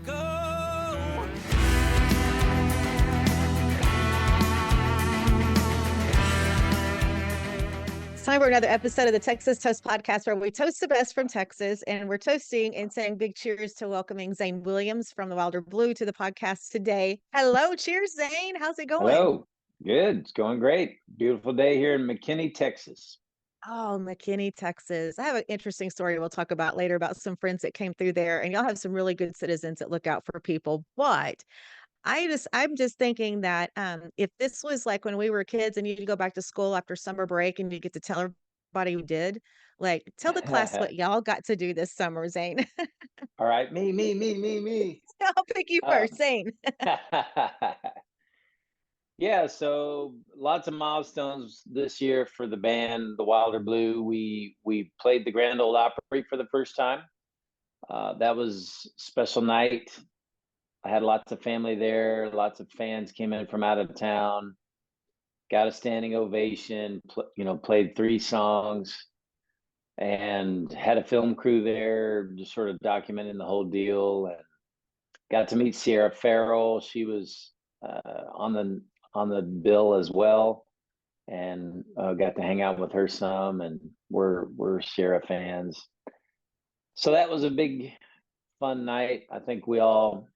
Go. It's time for another episode of the Texas Toast Podcast, where we toast the best from Texas. And we're toasting and saying big cheers to welcoming Zane Williams from the Wilder Blue to the podcast today. Hello, cheers, Zane. How's it going? Hello. Good. It's going great. Beautiful day here in McKinney, Texas. Oh, McKinney, Texas. I have an interesting story we'll talk about later about some friends that came through there. And y'all have some really good citizens that look out for people. But I'm just thinking that if this was like when we were kids and you'd go back to school after summer break and you get to tell everybody you did, like tell the class what y'all got to do this summer, Zane. All right. Me. I'll pick you first, Zane. Yeah, so lots of milestones this year for the band, the Wilder Blue. We played the Grand Ole Opry for the first time. That was a special night. I had lots of family there. Lots of fans came in from out of town. Got a standing ovation. Played 3 songs, and had a film crew there, just sort of documenting the whole deal. And got to meet Sierra Farrell. She was on the bill as well, and got to hang out with her some. And we're Sierra fans, so that was a big fun night. I think we all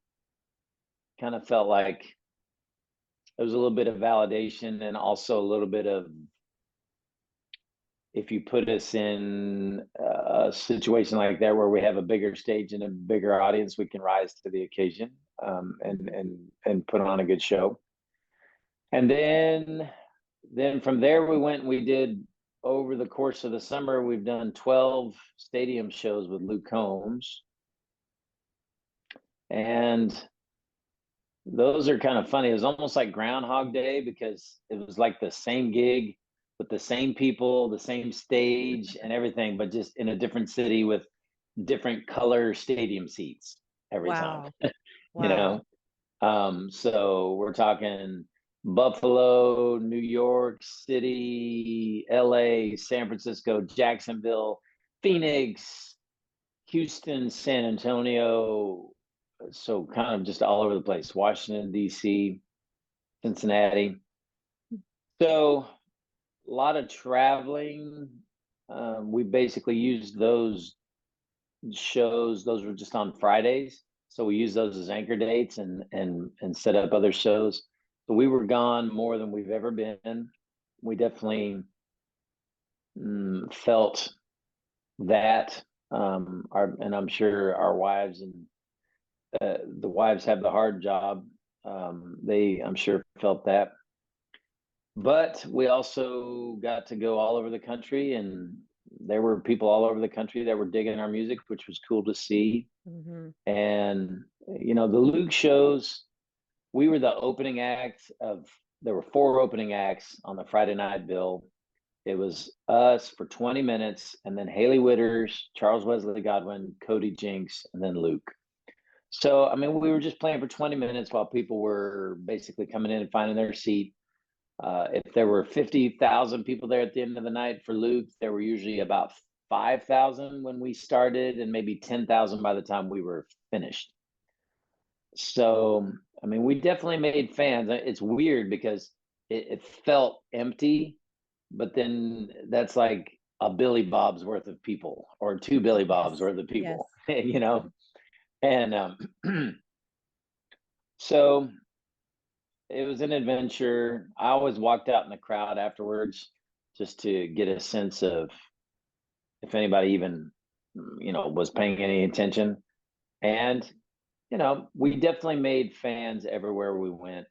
kind of felt like it was a little bit of validation, and also a little bit of, if you put us in a situation like that where we have a bigger stage and a bigger audience, we can rise to the occasion, and put on a good show. And then from there we went and we did, over the course of the summer, we've done 12 stadium shows with Luke Combs. And those are kind of funny. It was almost like Groundhog Day, because it was like the same gig with the same people, the same stage and everything, but just in a different city with different color stadium seats every time. Wow. So we're talking Buffalo, New York City, LA, San Francisco, Jacksonville, Phoenix, Houston, San Antonio. So kind of just all over the place. Washington, D.C., Cincinnati. So a lot of traveling. We basically used those shows. Those were just on Fridays, so we used those as anchor dates and set up other shows. So we were gone more than we've ever been. We definitely felt that. And I'm sure our wives and the wives have the hard job. I'm sure, felt that. But we also got to go all over the country, and there were people all over the country that were digging our music, which was cool to see. Mm-hmm. And, the Luke shows, we were the opening act there were 4 opening acts on the Friday night bill. It was us for 20 minutes, and then Haley Witters, Charles Wesley Godwin, Cody Jinks, and then Luke. So, we were just playing for 20 minutes while people were basically coming in and finding their seat. If there were 50,000 people there at the end of the night for Luke, there were usually about 5,000 when we started, and maybe 10,000 by the time we were finished. So, we definitely made fans. It's weird because it felt empty, but then that's like a Billy Bob's worth of people, or 2 Billy Bob's worth of people, Yes. And so it was an adventure. I always walked out in the crowd afterwards just to get a sense of if anybody even, was paying any attention. And, we definitely made fans everywhere we went.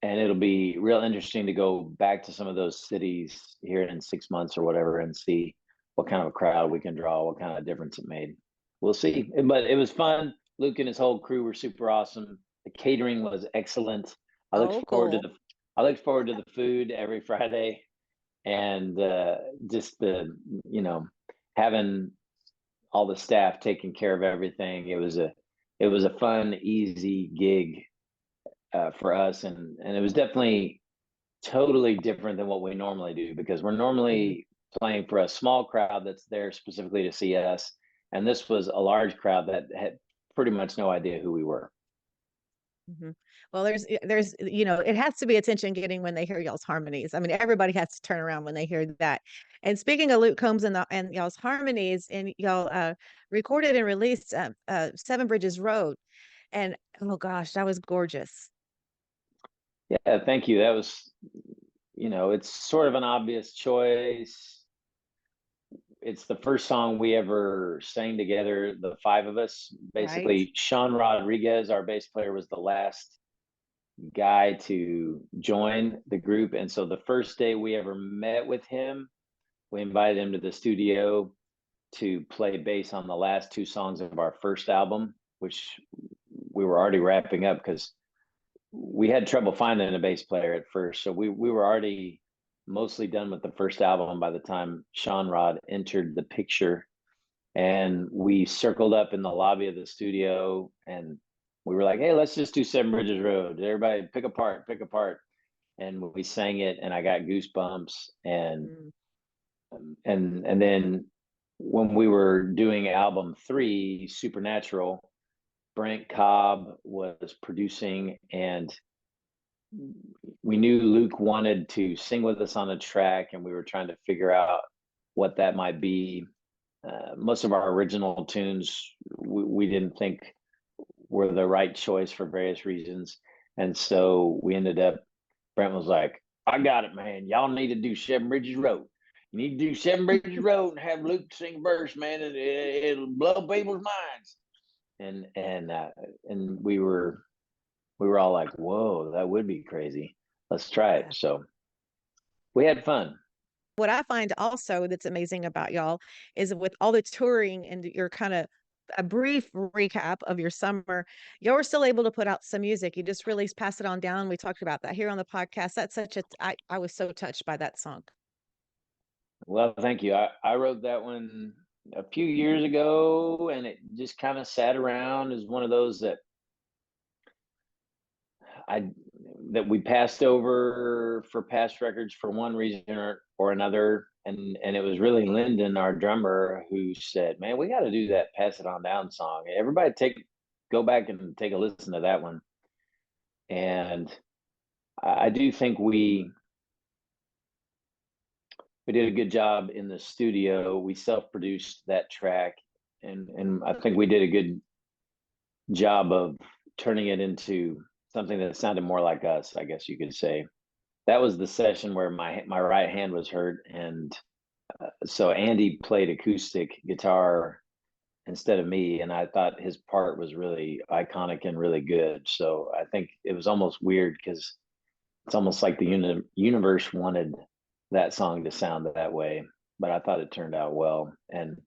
And it'll be real interesting to go back to some of those cities here in 6 months or whatever and see what kind of a crowd we can draw, what kind of difference it made. We'll see. But it was fun. Luke and his whole crew were super awesome. The catering was excellent. I look forward to the food every Friday, and just having all the staff taking care of everything. It was a fun, easy gig for us, and it was definitely totally different than what we normally do, because we're normally playing for a small crowd that's there specifically to see us, and this was a large crowd that had pretty much no idea who we were. Mhm. Well, there's it has to be attention getting when they hear y'all's harmonies. I mean, everybody has to turn around when they hear that. And speaking of Luke Combs and y'all's harmonies, and y'all recorded and released Seven Bridges Road, and oh gosh, that was gorgeous. Yeah, thank you. That was, it's sort of an obvious choice. It's the first song we ever sang together, the five of us. Right? Basically, Sean Rodriguez, our bass player, was the last guy to join the group. And so the first day we ever met with him, we invited him to the studio to play bass on the last two songs of our first album, which we were already wrapping up because we had trouble finding a bass player at first. So we were already mostly done with the first album by the time Sean Rod entered the picture. And we circled up in the lobby of the studio and we were like, hey, let's just do Seven Bridges Road. Everybody pick apart, pick apart. And we sang it and I got goosebumps. Mm. And then when we were doing album 3, Supernatural, Brent Cobb was producing, and we knew Luke wanted to sing with us on a track, and we were trying to figure out what that might be. Most of our original tunes we didn't think were the right choice for various reasons, and so we ended up. Brent was like, "I got it, man. Y'all need to do Seven Bridges Road. You need to do Seven Bridges Road and have Luke sing a verse, man, and it'll blow people's minds." And we were all like, "Whoa, that would be crazy. Let's try it." Yeah. So we had fun. What I find also that's amazing about y'all is with all the touring and your kind of a brief recap of your summer, you were still able to put out some music. You just released Pass It On Down. We talked about that here on the podcast. That's such a, I was so touched by that song. Well, thank you. I wrote that one a few years ago, and it just kind of sat around as one of those I that we passed over for past records for one reason or another. And it was really Lyndon, our drummer, who said, "Man, we got to do that Pass It On Down song. Everybody go back and take a listen to that one." And I do think we did a good job in the studio. We self-produced that track, and I think we did a good job of turning it into something that sounded more like us, I guess you could say. That was the session where my right hand was hurt, and so Andy played acoustic guitar instead of me, and I thought his part was really iconic and really good. So I think it was almost weird because it's almost like the universe wanted that song to sound that way, but I thought it turned out well. And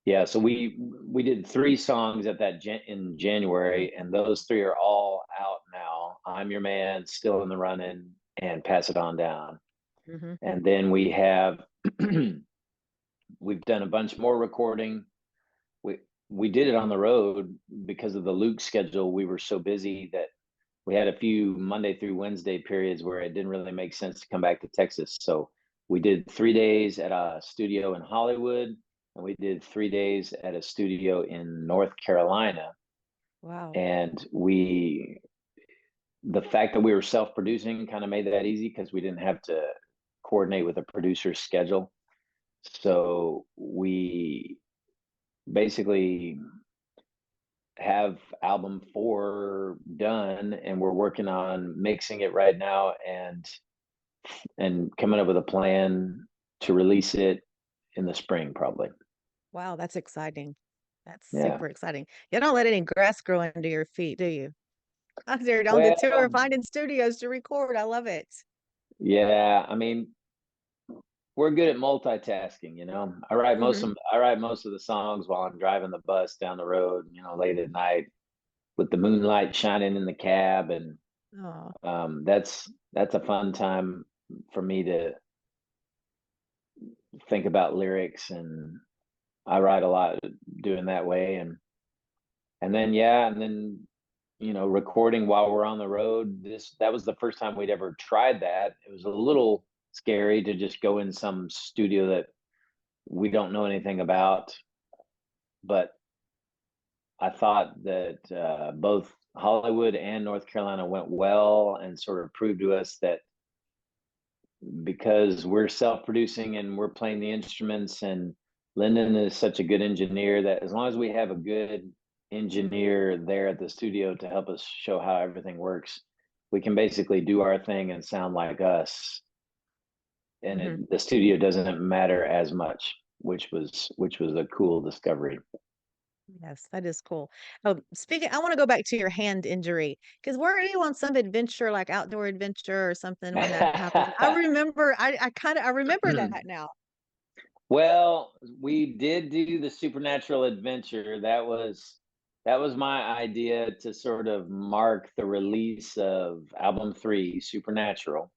yeah, so we did 3 songs at in January, and those 3 are all out now. I'm Your Man, Still in the Running, and Pass It On Down. Hmm. And then we've done a bunch more recording. We did it on the road because of the Luke schedule. We were so busy that we had a few Monday through Wednesday periods where it didn't really make sense to come back to Texas. So we did 3 days at a studio in Hollywood, and we did 3 days at a studio in North Carolina. Wow. And the fact that we were self-producing kind of made that easy because we didn't have to coordinate with a producer's schedule. So we basically have album 4 done, and we're working on mixing it right now and coming up with a plan to release it in the spring, probably. Wow, that's exciting. That's Yeah. super exciting. You don't let any grass grow under your feet, do you? Out there on the tour, Well, finding studios to record. I love it. yeah. I mean, we're good at multitasking. Hmm. I write most of the songs while I'm driving the bus down the road. Late at night with the moonlight shining in the cab, and Oh, that's a fun time for me to think about lyrics, and I write a lot doing that way. And then yeah, and then recording while we're on the road. That was the first time we'd ever tried that. It was a little scary to just go in some studio that we don't know anything about, but I thought that both Hollywood and North Carolina went well and sort of proved to us that because we're self-producing and we're playing the instruments, and Lyndon is such a good engineer, that as long as we have a good engineer there at the studio to help us show how everything works, we can basically do our thing and sound like us, and Mhm. the studio doesn't matter as much, which was a cool discovery. Yes, that is cool. Oh, speaking I wanna go back to your hand injury, because were you on some adventure, like outdoor adventure or something when that happened? I remember that now. Well, we did do the supernatural adventure. That was my idea to sort of mark the release of album 3, Supernatural.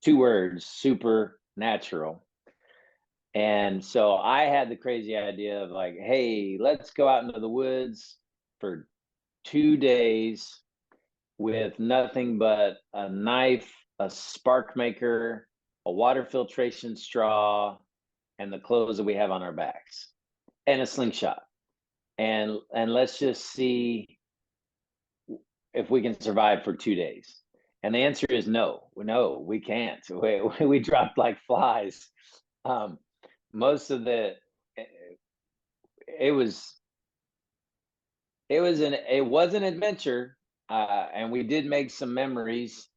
2 words, supernatural. And so I had the crazy idea of like, "Hey, let's go out into the woods for 2 days with nothing but a knife, a spark maker, a water filtration straw, and the clothes that we have on our backs, and a slingshot. And let's just see if we can survive for 2 days." And the answer is no. No, we can't. We dropped like flies. Um, most of the eh, it was it was an adventure, and we did make some memories.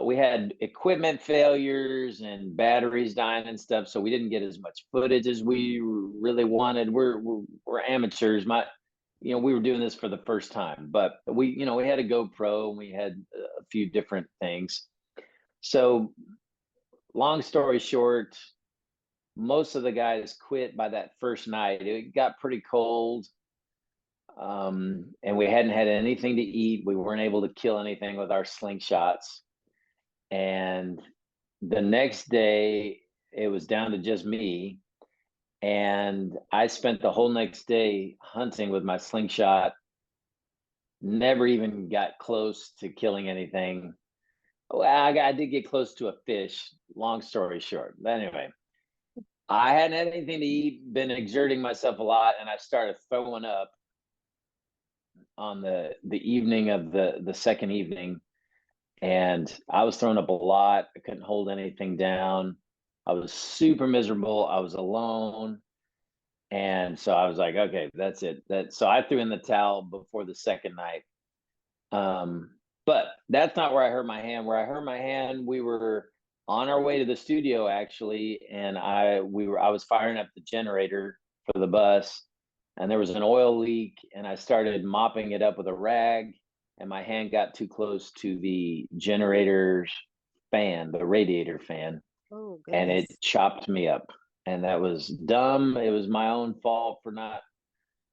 We had equipment failures and batteries dying and stuff, so we didn't get as much footage as we really wanted. We're amateurs. We were doing this for the first time, but we had a GoPro and we had a few different things. So, long story short, most of the guys quit by that first night. It got pretty cold, and we hadn't had anything to eat. We weren't able to kill anything with our slingshots, and the next day it was down to just me, and I spent the whole next day hunting with my slingshot. Never even got close to killing anything. Well, I did get close to a fish, long story short. But anyway, I hadn't had anything to eat, been exerting myself a lot, and I started throwing up on the evening of the second evening, and I was throwing up a lot. I couldn't hold anything down. I was super miserable. I was alone. And so I was like, okay, that's it. So I threw in the towel before the second night. But that's not where I hurt my hand. Where I hurt my hand, we were on our way to the studio actually, and I was firing up the generator for the bus, and there was an oil leak, and I started mopping it up with a rag, and my hand got too close to the generator's fan, the radiator fan, Oh, and it goodness. chopped me up. And that was dumb. It was my own fault for not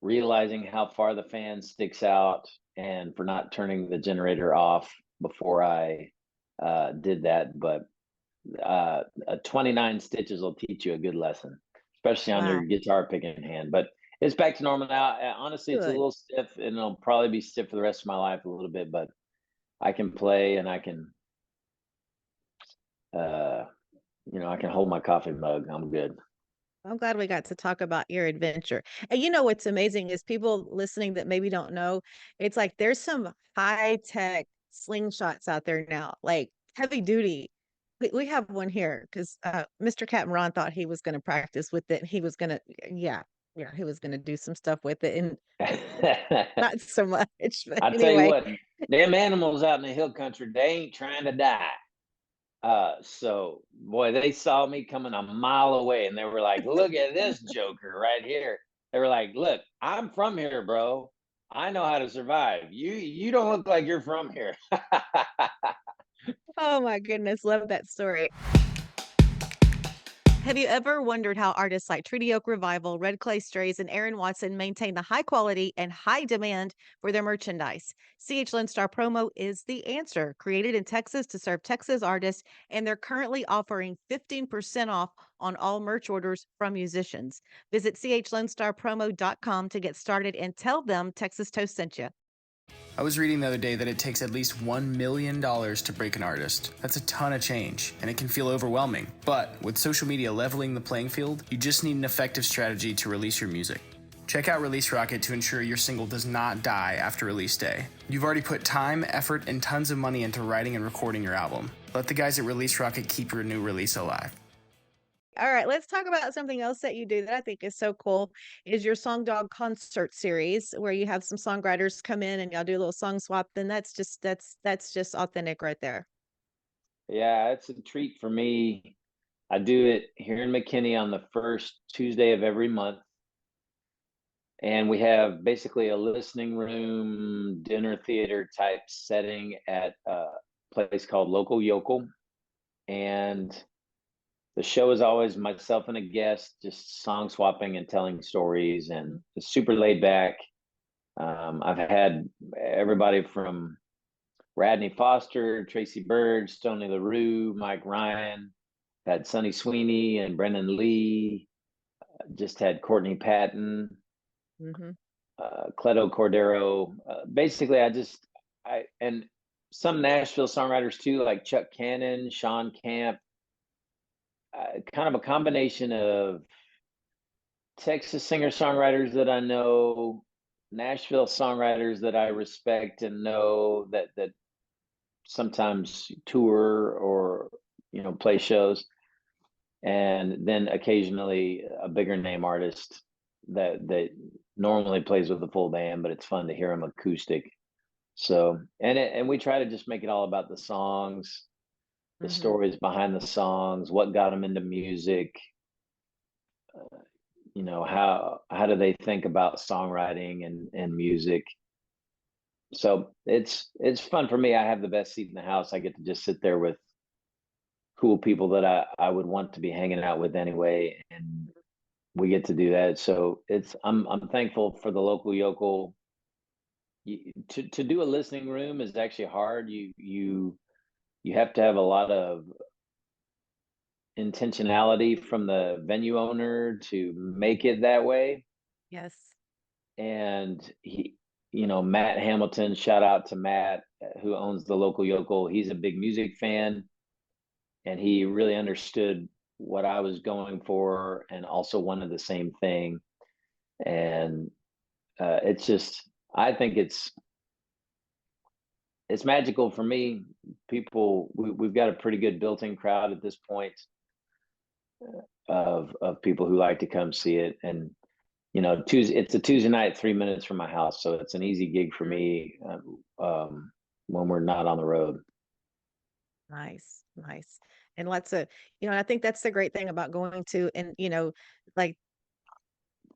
realizing how far the fan sticks out and for not turning the generator off before I did that. But 29 stitches will teach you a good lesson, especially on your Wow, guitar picking hand. But it's back to normal now. Honestly, it's a good. little stiff, and it'll probably be stiff for the rest of my life a little bit. But I can play, and uh, I can hold my coffee mug. I'm good. I'm glad we got to talk about your adventure. And you know what's amazing is people listening that maybe don't know, it's like there's some high tech slingshots out there now, like heavy duty. We have one here because Mr. Captain Ron thought he was going to practice with it. He was going to, yeah, yeah, he was going to do some stuff with it, and not so much. But I tell you anyway, what, them animals out in the hill country, they ain't trying to die. So boy, they saw me coming a mile away, and they were like, "Look at this joker right here." They were like, "Look, I'm from here, bro. I know how to survive. You don't look like you're from here." oh my goodness, love that story. Have you ever wondered how artists like Treaty Oak Revival, Red Clay Strays, and Aaron Watson maintain the high quality and high demand for their merchandise? CH Lone Star Promo is the answer. Created in Texas to serve Texas artists, and they're currently offering 15% off on all merch orders from musicians. Visit chlonestarpromo.com to get started and tell them Texas Toast sent you. I was reading the other day that it takes at least $1 million to break an artist. That's a ton of change, and it can feel overwhelming. But with social media leveling the playing field, you just need an effective strategy to release your music. Check out Release Rocket to ensure your single does not die after release day. You've already put time, effort, and tons of money into writing and recording your album. Let the guys at Release Rocket keep your new release alive. All right, let's talk about something else that you do that I think is so cool is your Song Dog concert series where you have some songwriters come in and y'all do a little song swap. Then that's just authentic right there. Yeah, it's a treat for me. I do it here in McKinney on the first Tuesday of every month. And we have basically a listening room, dinner theater type setting at a place called Local Yokel. And the show is always myself and a guest, just song swapping and telling stories, and it's super laid back. I've had everybody from Radney Foster, Tracy Bird, Stoney LaRue, Mike Ryan, had Sonny Sweeney and Brennan Lee, just had Courtney Patton, Cleto Cordero. Basically, and some Nashville songwriters too, like Chuck Cannon, Sean Camp, kind of a combination of Texas singer-songwriters that I know, Nashville songwriters that I respect and know that sometimes tour or play shows, and then occasionally a bigger name artist that normally plays with a full band, but it's fun to hear him acoustic. So and we try to just make it all about the songs, the stories behind the songs, what got them into music. How do they think about songwriting and music? So it's fun for me. I have the best seat in the house. I get to just sit there with cool people that I would want to be hanging out with anyway, and we get to do that. So I'm thankful for the Local Yokel. To do a listening room is actually hard. You have to have a lot of intentionality from the venue owner to make it that way. Yes. And Matt Hamilton, shout out to Matt, who owns the Local Yokel. He's a big music fan, and he really understood what I was going for and also wanted the same thing. And it's just, I think it's magical for me. We've got a pretty good built-in crowd at this point of people who like to come see it. And it's a Tuesday night, 3 minutes from my house, so it's an easy gig for me when we're not on the road. Nice. And I think that's the great thing about going to, and like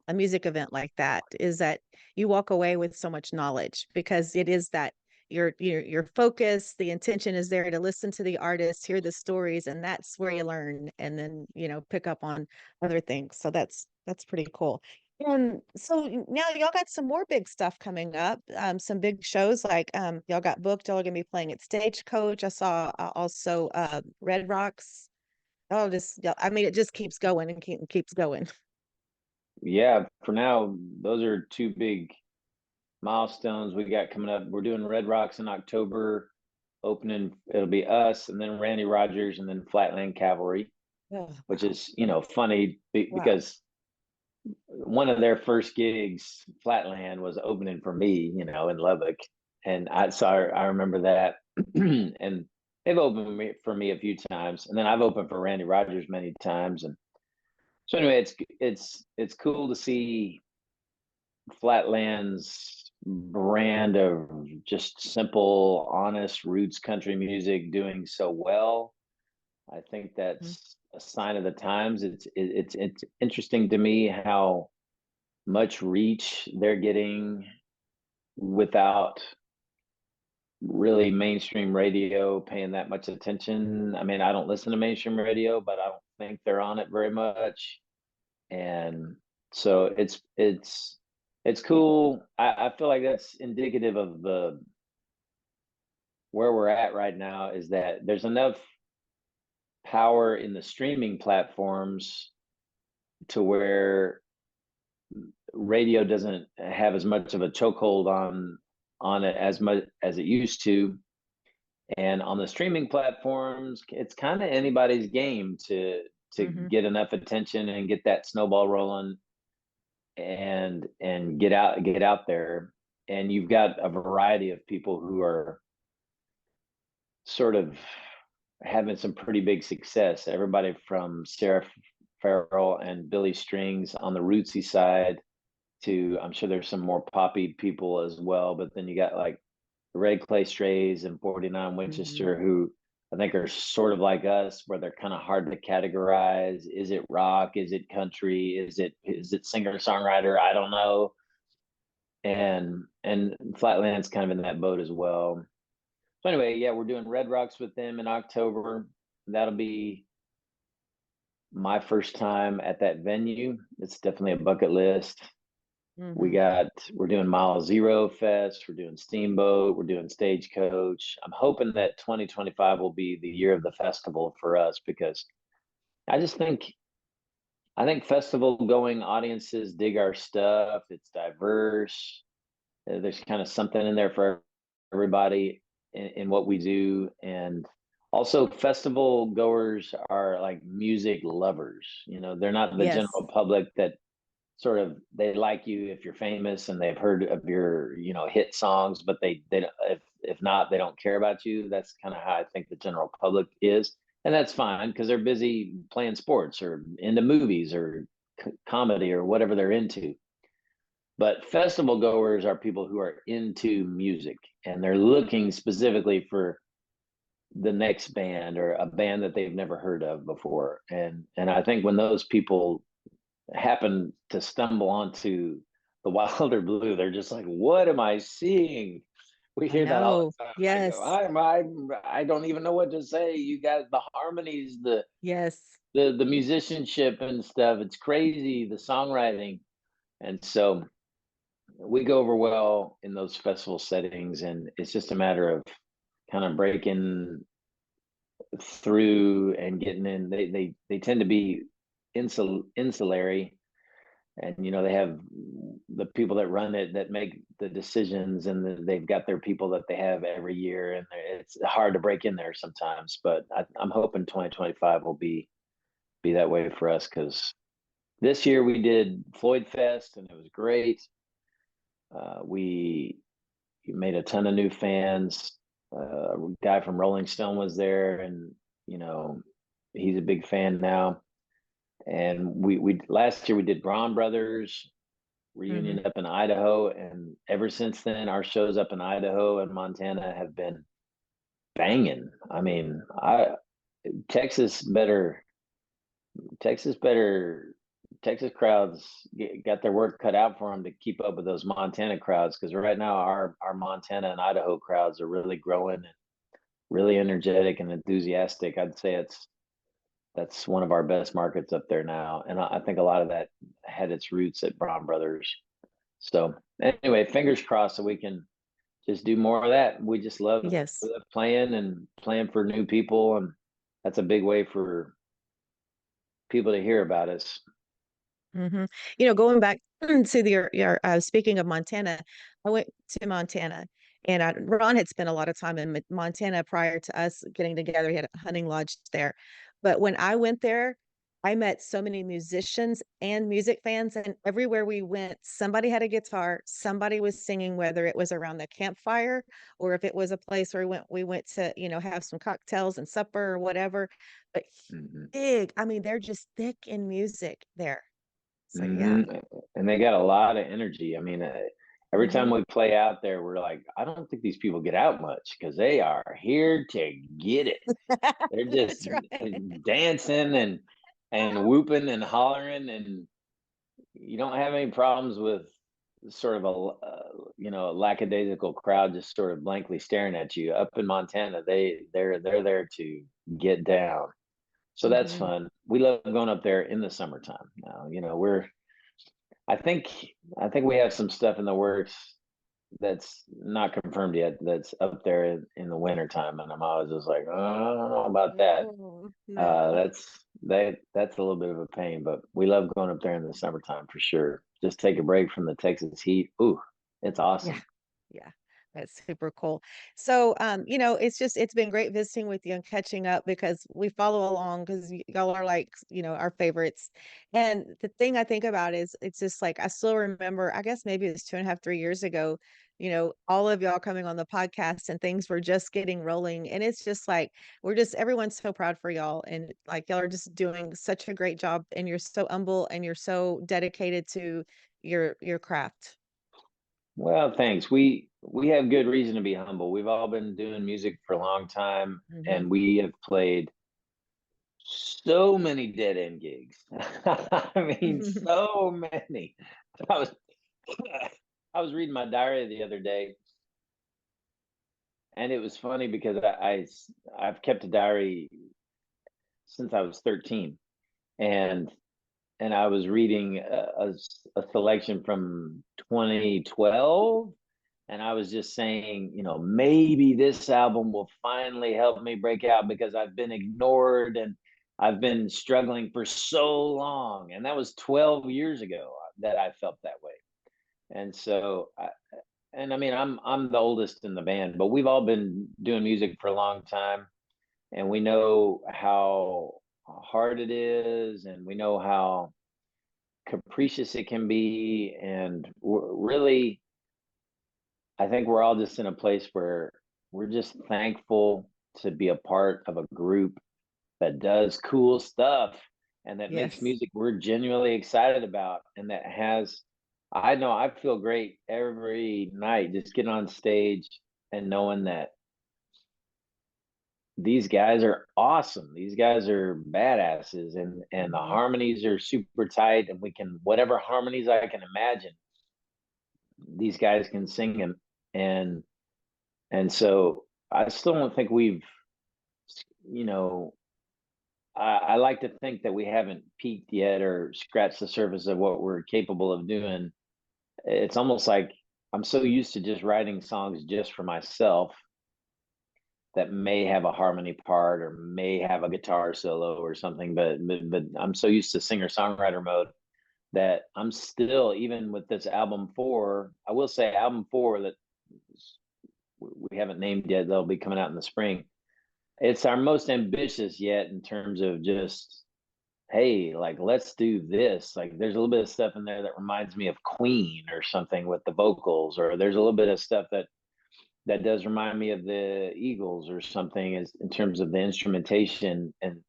a music event like that is that you walk away with so much knowledge, because it is that your focus, the intention is there to listen to the artist, hear the stories, and that's where you learn, and then pick up on other things. So that's pretty cool. And so now y'all got some more big stuff coming up, some big shows, like y'all got booked, y'all are gonna be playing at Stagecoach. I saw also Red Rocks. It just keeps going and keeps going. Yeah, for now, those are two big milestones we got coming up. We're doing Red Rocks in October, opening. It'll be us, and then Randy Rogers, and then Flatland Cavalry, which is funny because one of their first gigs, Flatland, was opening for me, in Lubbock, and I remember that, and they've opened for me a few times, and then I've opened for Randy Rogers many times, and so anyway, it's cool to see Flatland's brand of just simple, honest roots country music doing so well. I think that's a sign of the times. It's interesting to me how much reach they're getting without really mainstream radio paying that much attention. I mean, I don't listen to mainstream radio, but I don't think they're on it very much. And so it's cool. I feel like that's indicative of where we're at right now, is that there's enough power in the streaming platforms to where radio doesn't have as much of a chokehold on it as much as it used to. And on the streaming platforms, it's kind of anybody's game to get enough attention and get that snowball rolling. and get out there. And you've got a variety of people who are sort of having some pretty big success. Everybody from Sarah Farrell and Billy Strings on the rootsy side to, I'm sure there's some more poppy people as well, but then you got like the Red Clay Strays and 49 Mhm. Winchester, who I think are sort of like us, where they're kind of hard to categorize. Is it rock? Is it country? Is it singer songwriter? I don't know. And Flatland's kind of in that boat as well. So anyway, yeah, we're doing Red Rocks with them in October. That'll be my first time at that venue. It's definitely a bucket list. Mhm. We're doing Mile Zero Fest, we're doing Steamboat, we're doing Stagecoach. I'm hoping that 2025 will be the year of the festival for us, because I just think festival going audiences dig our stuff. It's diverse. There's kind of something in there for everybody in what we do. And also, festival goers are like music lovers. They're not the Yes. general public that sort of, they like you if you're famous and they've heard of your hit songs, but they don't, if not, they don't care about you. That's kind of how I think the general public is, and that's fine because they're busy playing sports or into movies or comedy or whatever they're into. But festival goers are people who are into music, and they're looking specifically for the next band or a band that they've never heard of before. And I think when those people happen to stumble onto the Wilder Blue, they're just like, "What am I seeing?" We I hear that all know. the time. I go, Yes. I don't even know what to say. You got the harmonies, Yes. the musicianship and stuff. It's crazy, the songwriting. And so we go over well in those festival settings, and it's just a matter of kind of breaking through and getting in. They tend to be insulary, and they have the people that run it that make the decisions, and they've got their people that they have every year, and it's hard to break in there sometimes. But I'm hoping 2025 will be that way for us, because this year we did Floyd Fest and it was great. We made a ton of new fans. A guy from Rolling Stone was there, and you know he's a big fan now. And we last year we did Braun Brothers Mhm. reunion up in Idaho, and ever since then our shows up in Idaho and Montana have been banging. I mean, I Texas better Texas better Texas crowds got their work cut out for them to keep up with those Montana crowds, because right now our Montana and Idaho crowds are really growing and really energetic and enthusiastic. I'd say that's one of our best markets up there now, and I think a lot of that had its roots at Braun Brothers. So anyway, fingers crossed that we can just do more of that. Yes. We love playing and playing for new people, and that's a big way for people to hear about us. Mhm. Going back to your speaking of Montana, I went to Montana, and Ron had spent a lot of time in Montana prior to us getting together. He had a hunting lodge there. But when I went there, I met so many musicians and music fans, and everywhere we went, somebody had a guitar, somebody was singing, whether it was around the campfire or if it was a place where we went to, have some cocktails and supper or whatever. But Mhm. big, I mean, they're just thick in music there. So yeah. Mhm. And they got a lot of energy. I mean, every time Mhm. we play out there, we're like, I don't think these people get out much, because they are here to get it. They're just That's right. dancing and whooping and hollering, and you don't have any problems with sort of a lackadaisical crowd just sort of blankly staring at you. Up in Montana, they're there to get down. So that's Mhm. fun. We love going up there in the summertime. Now, we're I think I think we have some stuff in the works that's not confirmed yet, that's up there in the wintertime, and I'm always just like, oh, I don't know about that. Oh, no. That's a little bit of a pain, but we love going up there in the summertime for sure. Just take a break from the Texas heat. Ooh, it's Yeah. awesome. Yeah. That's super cool. So, it's been great visiting with you and catching up because we follow along because y'all are like, our favorites. And the thing I think about is it's just like, I still remember, I guess maybe it was 2.5, 3 years ago, all of y'all coming on the podcast and things were just getting rolling. And it's just like, everyone's so proud for y'all. And like, y'all are just doing such a great job and you're so humble and you're so dedicated to your craft. Well, thanks. We have good reason to be humble. We've all been doing music for a long time, Hmm. and we have played so many dead end gigs. I mean, so many. I was I was reading my diary the other day, and it was funny because I've kept a diary since I was 13, and I was reading a selection from 2012, and I was just saying, maybe this album will finally help me break out because I've been ignored and I've been struggling for so long. And that was 12 years ago that I felt that way. And so, and I mean, I'm the oldest in the band, but we've all been doing music for a long time, and we know how hard it is, and we know how capricious it can be, and really, I think we're all just in a place where we're just thankful to be a part of a group that does cool stuff and that makes Yes. music we're genuinely excited about, and that has, I know I feel great every night just getting on stage and knowing that these guys are awesome. These guys are badasses, and the Hmm. harmonies are super tight, and we can, whatever harmonies I can imagine, these guys can sing them. And so I still don't think we've, you know, I like to think that we haven't peaked yet or scratched the surface of what we're capable of doing. It's almost like I'm so used to just writing songs just for myself that may have a harmony part or may have a guitar solo or something, but I'm so used to singer songwriter mode that I'm still, even with this album four, I will say album four that we haven't named yet, that'll be coming out in the spring. It's our most ambitious yet in terms of just, hey, like, let's do this. Like, there's a little bit of stuff in there that reminds me of Queen or something with the vocals, or there's a little bit of stuff that does remind me of the Eagles or something, is in terms of the instrumentation, and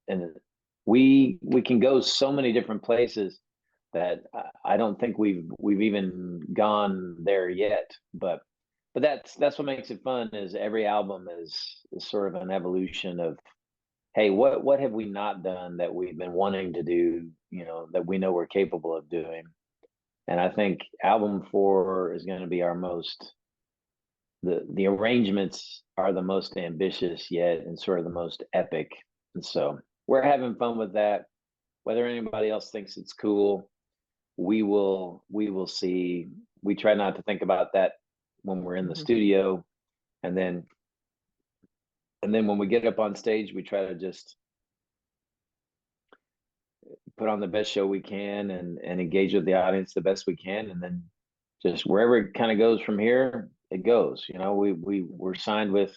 we can go so many different places that I don't think we've even gone there yet. But that's what makes it fun, is every album is sort of an evolution of, hey, what have we not done that we've been wanting to do, that we know we're capable of doing. And I think album four is going to be our most, the arrangements are the most ambitious yet and sort of the most epic. And so we're having fun with that. Whether anybody else thinks it's cool, we will see. We try not to think about that when we're in the Hmm. studio, and then when we get up on stage, we try to just put on the best show we can, and engage with the audience the best we can, and then just wherever it kind of goes from here, it goes. We're signed with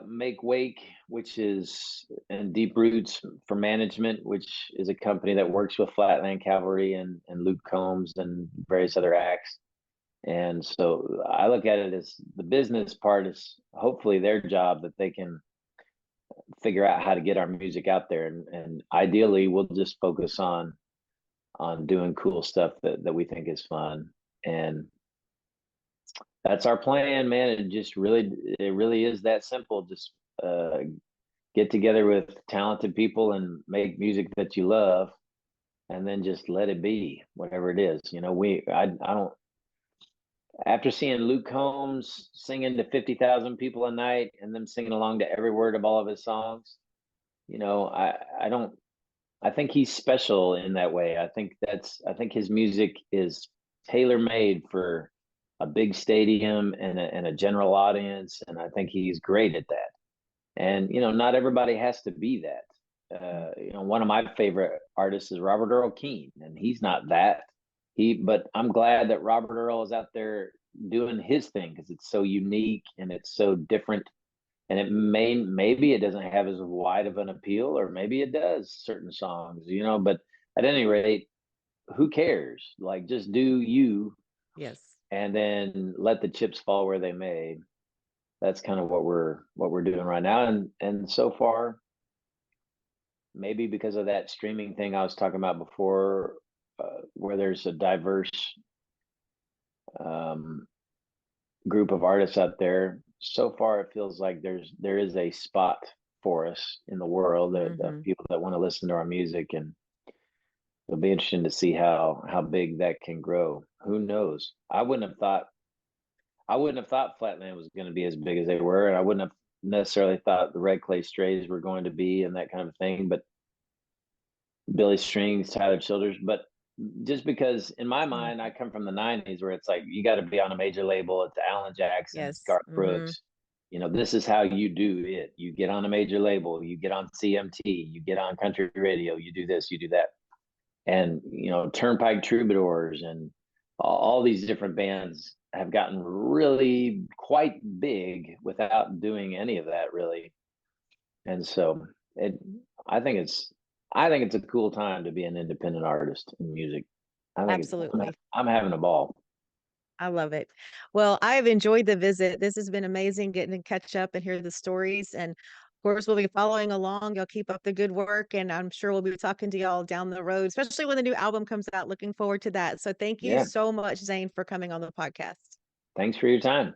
Make Wake, which is, and Deep Roots for management, which is a company that works with Flatland Cavalry and Luke Combs and various other acts. And so I look at it as the business part is hopefully their job, that they can figure out how to get our music out there, and ideally we'll just focus on doing cool stuff that we think is fun. And that's our plan, man. It really is that simple. Just uh get together with talented people and make music that you love, and then just let it be whatever it is. I don't, after seeing Luke Combs singing to 50,000 people a night and them singing along to every word of all of his songs, I don't, I think he's special in that way. I think his music is tailor made for a big stadium and a general audience, and I think he's great at that. And not everybody has to be that. One of my favorite artists is Robert Earl Keen, and he's not that. But I'm glad that Robert Earl is out there doing his thing because it's so unique and it's so different. And maybe it doesn't have as wide of an appeal, or maybe it does certain songs, but at any rate, who cares? Like, just do you, Yes. and then let the chips fall where they may. That's kind of what we're doing right now. And so far, maybe because of that streaming thing I was talking about before, where there's a diverse um, group of artists out there, so far it feels like there is a spot for us in the world, that people that want to listen to our music, and it'll be interesting to see how big that can grow. Who knows? I wouldn't have thought Flatland was going to be as big as they were, and I wouldn't have necessarily thought the Red Clay Strays were going to be, and that kind of thing. But Billy Strings, Tyler Childers, but just because in my mind, I come from the '90s where it's like you got to be on a major label. It's Alan Jackson, it's Yes. Garth Brooks. This is how you do it. You get on a major label, you get on CMT, you get on country radio, you do this, you do that. And Turnpike Troubadours and all these different bands have gotten really quite big without doing any of that, really. And so I think it's a cool time to be an independent artist in music. Absolutely. I'm having a ball. I love it. Well, I've enjoyed the visit. This has been amazing getting to catch up and hear the stories. And of course, we'll be following along. Y'all keep up the good work. And I'm sure we'll be talking to y'all down the road, especially when the new album comes out. Looking forward to that. So thank you Yeah. so much, Zane, for coming on the podcast. Thanks for your time.